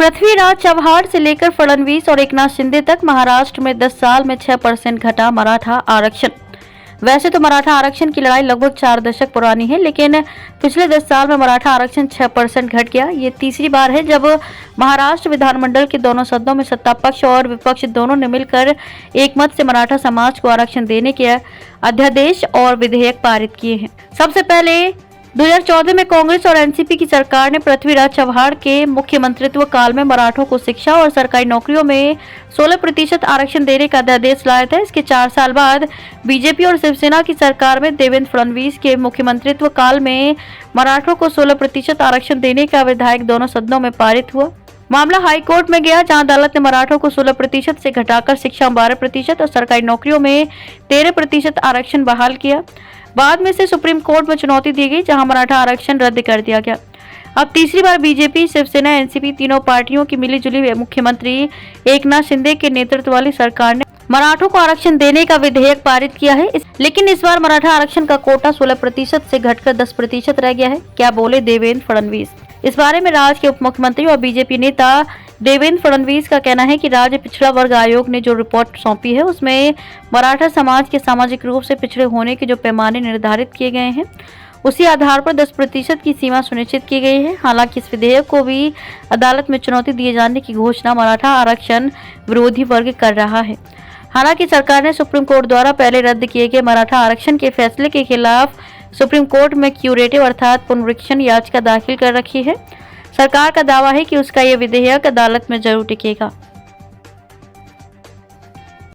पृथ्वीराज चव्हाण से लेकर फडणवीस और एकनाथ शिंदे तक महाराष्ट्र में 10 साल में 6% घटा मराठा आरक्षण। वैसे तो मराठा आरक्षण की लड़ाई लगभग 4 दशक पुरानी है, लेकिन पिछले 10 साल में मराठा आरक्षण 6% घट गया। ये तीसरी बार है जब महाराष्ट्र विधानमंडल के दोनों सदनों में सत्ता पक्ष और विपक्ष दोनों ने मिलकर एकमत से मराठा समाज को आरक्षण देने के अध्यादेश और विधेयक पारित किए हैं। सबसे पहले 2014 में कांग्रेस और एनसीपी की सरकार ने पृथ्वीराज चव्हाण के मुख्यमंत्रित्व काल में मराठों को शिक्षा और सरकारी नौकरियों में 16% आरक्षण देने का अध्यादेश लाया था। इसके 4 साल बाद बीजेपी और शिवसेना की सरकार में देवेंद्र फडणवीस के मुख्यमंत्रित्व काल में मराठों को 16% आरक्षण देने का विधेयक दोनों सदनों में पारित हुआ। मामला हाईकोर्ट में गया, जहां अदालत ने मराठों को 16% से घटाकर शिक्षा में 12% और सरकारी नौकरियों में 13% आरक्षण बहाल किया। बाद में से सुप्रीम कोर्ट में चुनौती दी गई, जहां मराठा आरक्षण रद्द कर दिया गया। अब तीसरी बार बीजेपी, शिवसेना, एनसीपी तीनों पार्टियों की मिलीजुली मुख्यमंत्री एकनाथ शिंदे के नेतृत्व वाली सरकार ने मराठों को आरक्षण देने का विधेयक पारित किया है। लेकिन इस बार मराठा आरक्षण का कोटा 16% से घटकर 10% रह गया है। क्या बोले देवेंद्र फडणवीस? इस बारे में राज्य के उप मुख्यमंत्री और बीजेपी नेता देवेंद्र फडणवीस का कहना है कि राज्य पिछड़ा वर्ग आयोग ने जो रिपोर्ट सौंपी है, उसमें मराठा समाज के सामाजिक रूप से पिछड़े होने के जो पैमाने निर्धारित किए गए हैं, उसी आधार पर 10% की सीमा सुनिश्चित की गई है। हालांकि इस विधेयक को भी अदालत में चुनौती दिए जाने की घोषणा मराठा आरक्षण विरोधी वर्ग कर रहा है। हालांकि सरकार ने सुप्रीम कोर्ट द्वारा पहले रद्द किए गए मराठा आरक्षण के फैसले के खिलाफ सुप्रीम कोर्ट में क्यूरेटिव अर्थात पुनरीक्षण याचिका दाखिल कर रखी है। सरकार का दावा है कि उसका यह विधेयक अदालत में जरूर टिकेगा।